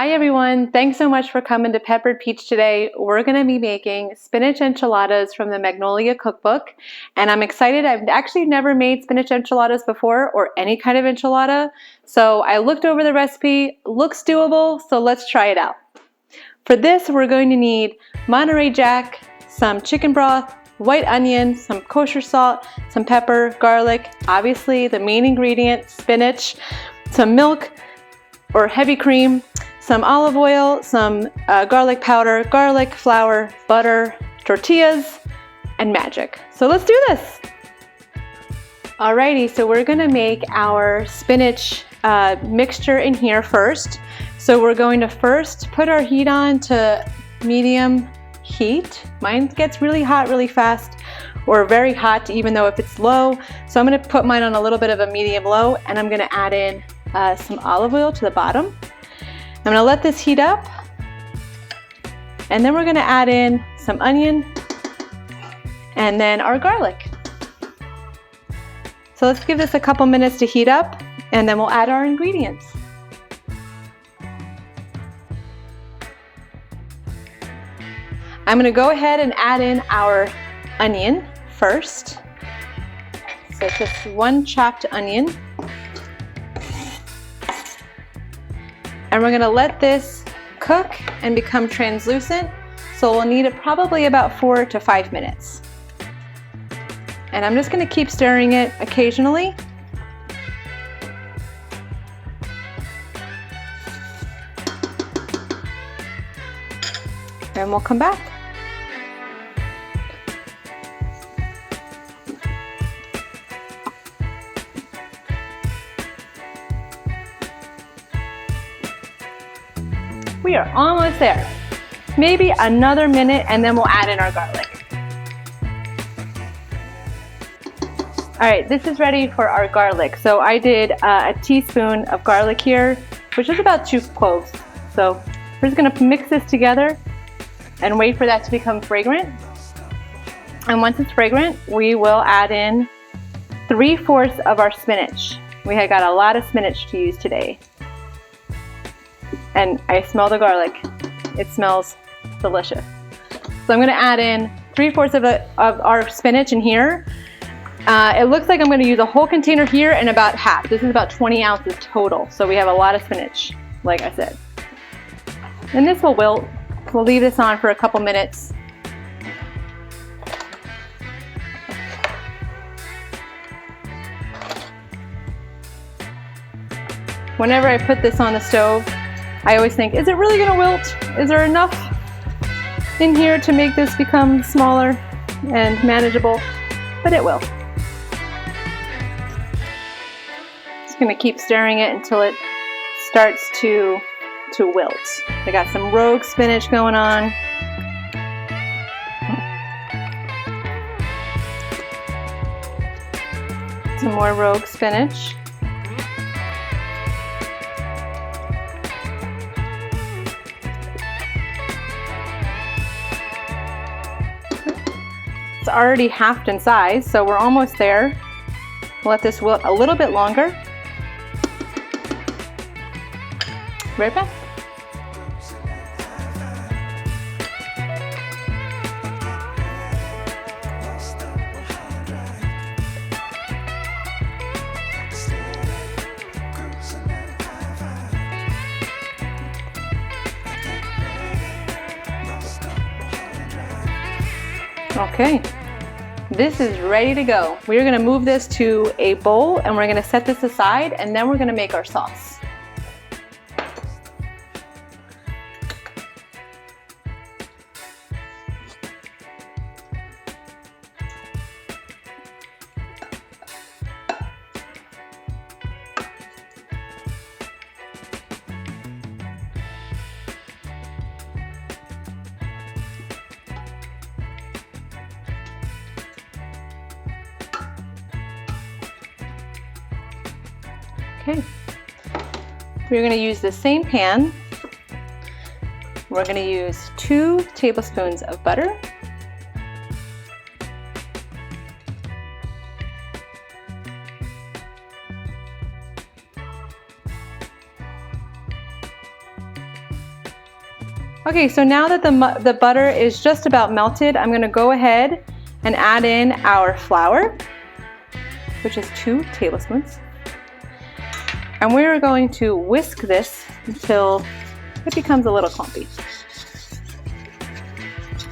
Hi everyone, thanks so much for coming to Peppered Peach today. We're going to be making spinach enchiladas from the Magnolia Cookbook, and I'm excited. I've actually never made spinach enchiladas before, or any kind of enchilada, so I looked over the recipe. Looks doable, so let's try it out. For this, we're going to need Monterey Jack, some chicken broth, white onion, some kosher salt, some pepper, garlic, obviously the main ingredient, spinach, some milk or heavy cream, some olive oil, some garlic powder, garlic flour, butter, tortillas, and magic. So let's do this. Alrighty, so we're gonna make our spinach mixture in here first. So we're going to first put our heat on to medium heat. Mine gets really hot really fast, or very hot even though if it's low. So I'm gonna put mine on a little bit of a medium low, and I'm gonna add in some olive oil to the bottom. I'm gonna let this heat up, and then we're gonna add in some onion and then our garlic. So let's give this a couple minutes to heat up, and then we'll add our ingredients. I'm gonna go ahead and add in our onion first. So just one chopped onion. And we're gonna let this cook and become translucent. So we'll need it probably about 4 to 5 minutes. And I'm just gonna keep stirring it occasionally. And we'll come back. We are almost there. Maybe another minute, and then we'll add in our garlic. All right, this is ready for our garlic. So I did a teaspoon of garlic here, which is about 2 cloves. So we're just gonna mix this together and wait for that to become fragrant. And once it's fragrant, we will add in 3/4 of our spinach. We have got a lot of spinach to use today. And I smell the garlic. It smells delicious. So I'm gonna add in 3/4 of our spinach in here. It looks like I'm gonna use a whole container here and about half. This is about 20 ounces total. So we have a lot of spinach, like I said. And this will wilt. We'll leave this on for a couple minutes. Whenever I put this on the stove, I always think, is it really gonna wilt? Is there enough in here to make this become smaller and manageable? But it will. Just gonna keep stirring it until it starts to wilt. I got some rogue spinach going on. Some more rogue spinach. It's already halved in size, so we're almost there. We'll let this wilt a little bit longer. Right back. Okay, this is ready to go. We're gonna move this to a bowl, and we're gonna set this aside, and then we're gonna make our sauce. Okay, we're going to use the same pan. We're going to use 2 tablespoons of butter. Okay, so now that the butter is just about melted, I'm gonna go ahead and add in our flour, which is 2 tablespoons. And we're going to whisk this until it becomes a little clumpy.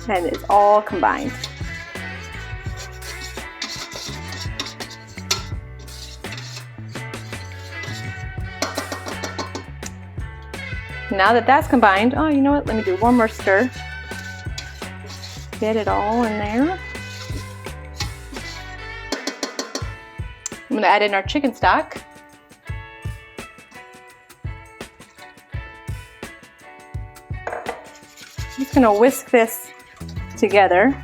And it's all combined. Now that that's combined, oh, you know what? Let me do one more stir. Get it all in there. I'm gonna add in our chicken stock. I'm just gonna whisk this together.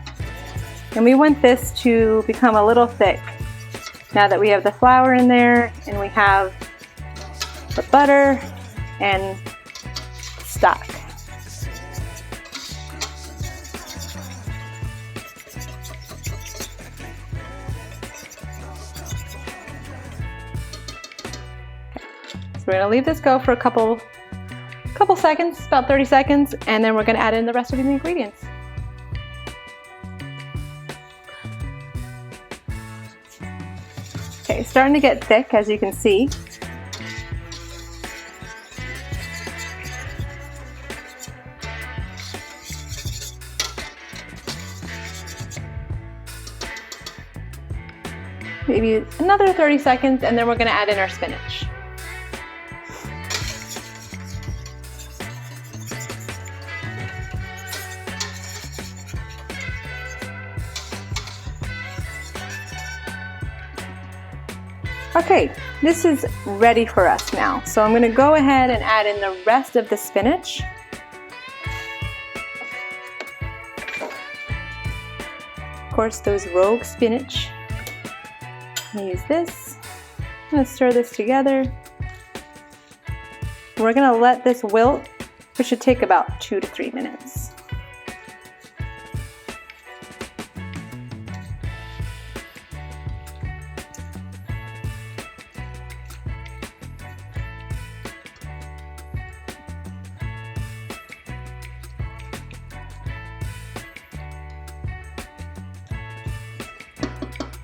And we want this to become a little thick. Now that we have the flour in there and we have the butter and stock. So we're gonna leave this go for a couple seconds, about 30 seconds, and then we're gonna add in the rest of the ingredients. Okay, it's starting to get thick, as you can see. Maybe another 30 seconds, and then we're gonna add in our spinach. Okay, this is ready for us now. So I'm gonna go ahead and add in the rest of the spinach. Of course, those rogue spinach. Use this. I'm gonna stir this together. We're gonna let this wilt, which should take about 2 to 3 minutes.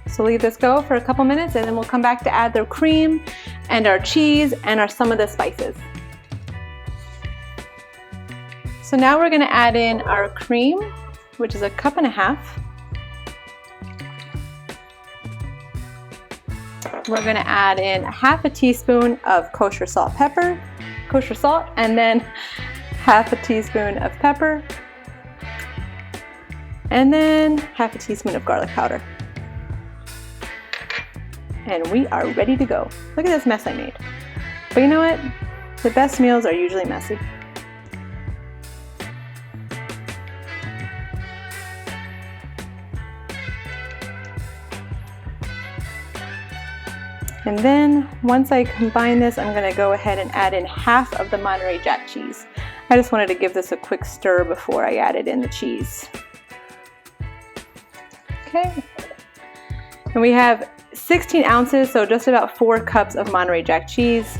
So leave this go for a couple minutes and then we'll come back to add the cream and our cheese and some of the spices. So now we're gonna add in our cream, which is 1.5 cups. We're gonna add in 1/2 teaspoon of kosher salt, and then 1/2 teaspoon of pepper, and then 1/2 teaspoon of garlic powder. And we are ready to go. Look at this mess I made. But you know what? The best meals are usually messy. And then once I combine this, I'm gonna go ahead and add in 1/2 of the Monterey Jack cheese. I just wanted to give this a quick stir before I added in the cheese. Okay. And we have 16 ounces, so just about 4 cups of Monterey Jack cheese.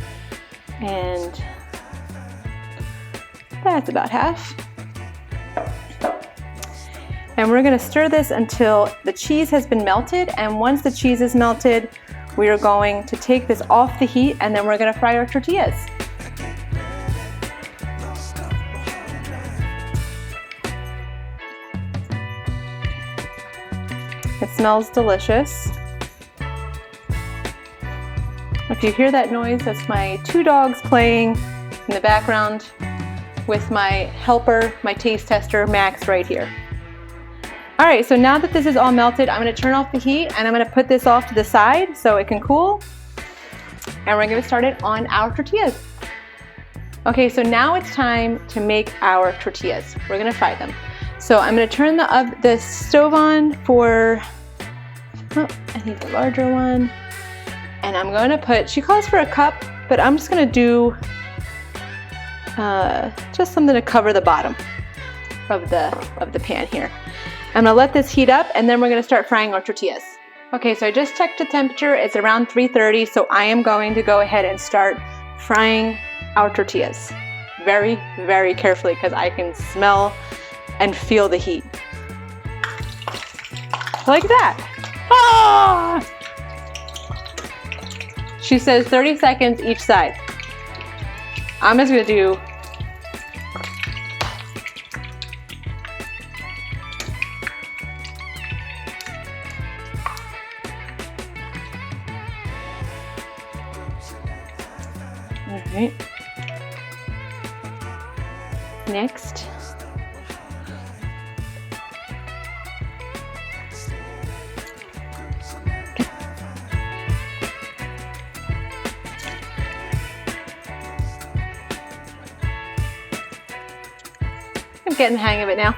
And that's about half. And we're gonna stir this until the cheese has been melted. And once the cheese is melted, we are going to take this off the heat and then we're gonna fry our tortillas. It smells delicious. If you hear that noise, that's my 2 dogs playing in the background with my helper, my taste tester, Max, right here. All right, so now that this is all melted, I'm gonna turn off the heat and I'm gonna put this off to the side so it can cool. And we're gonna start it on our tortillas. Okay, so now it's time to make our tortillas. We're gonna fry them. So I'm gonna turn the stove on for, oh, I need the larger one. And I'm going to put, she calls for 1 cup, but I'm just going to do just something to cover the bottom of the pan here. I'm going to let this heat up and then we're going to start frying our tortillas. Okay, so I just checked the temperature. It's around 330, so I am going to go ahead and start frying our tortillas. very, very carefully because I can smell and feel the heat. Like that. Ah! She says 30 seconds each side. I'm just gonna do all right. Next. I'm getting the hang of it now.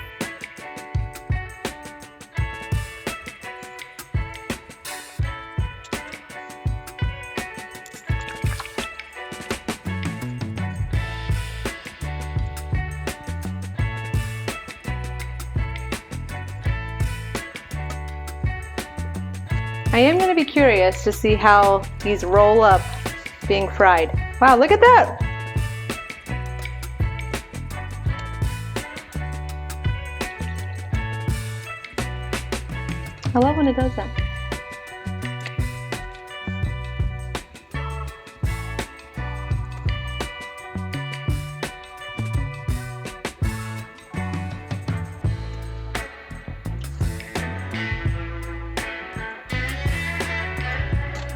I am going to be curious to see how these roll up being fried. Wow, look at that! I love when it does that.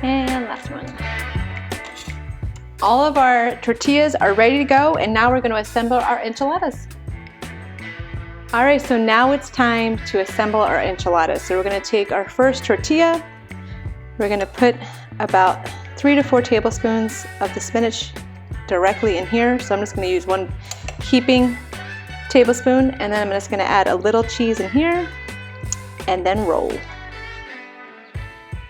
And last one. All of our tortillas are ready to go, and now we're going to assemble our enchiladas. All right, so now it's time to assemble our enchiladas. So we're going to take our first tortilla. We're going to put about 3 to 4 tablespoons of the spinach directly in here. So I'm just going to use 1 heaping tablespoon, and then I'm just going to add a little cheese in here and then roll.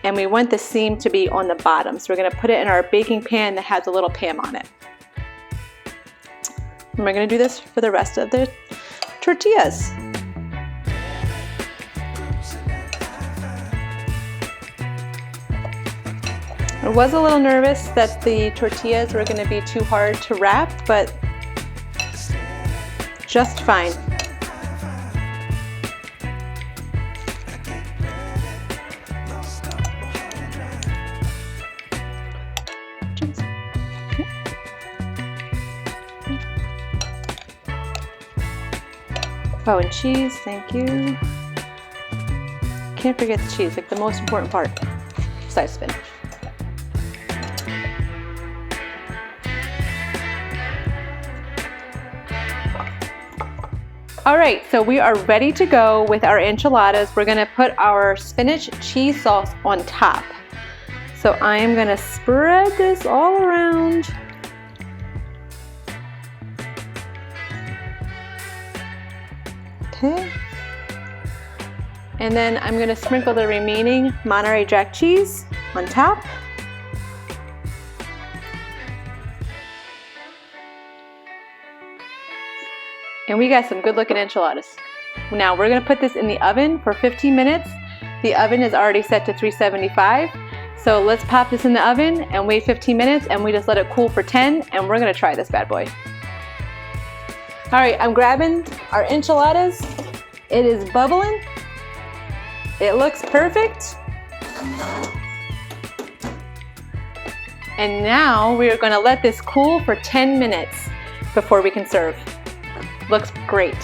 And we want the seam to be on the bottom. So we're going to put it in our baking pan that has a little Pam on it. And we're going to do this for the rest of the tortillas. I was a little nervous that the tortillas were going to be too hard to wrap, but just fine. Oh, and cheese, thank you. Can't forget the cheese, like the most important part, besides spinach. All right, so we are ready to go with our enchiladas. We're gonna put our spinach cheese sauce on top. So I am gonna spread this all around. Okay. And then I'm going to sprinkle the remaining Monterey Jack cheese on top. And we got some good looking enchiladas. Now we're going to put this in the oven for 15 minutes. The oven is already set to 375. So let's pop this in the oven and wait 15 minutes, and we just let it cool for 10, and we're going to try this bad boy. All right, I'm grabbing our enchiladas. It is bubbling. It looks perfect. And now we are going to let this cool for 10 minutes before we can serve. Looks great.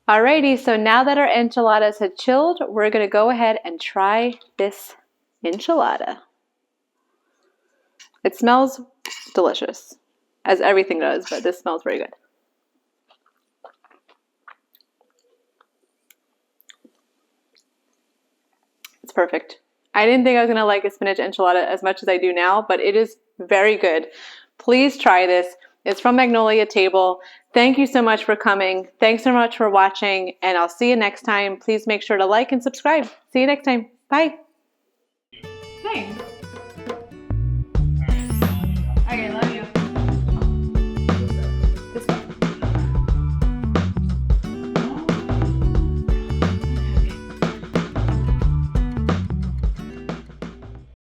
Alrighty, so now that our enchiladas had chilled, we're gonna go ahead and try this enchilada. It smells delicious, as everything does, but this smells very good. It's perfect. I didn't think I was gonna like a spinach enchilada as much as I do now, but it is very good. Please try this. It's from Magnolia Table. Thank you so much for coming. Thanks so much for watching, and I'll see you next time. Please make sure to like and subscribe. See you next time. Bye. Thanks. Okay, love you.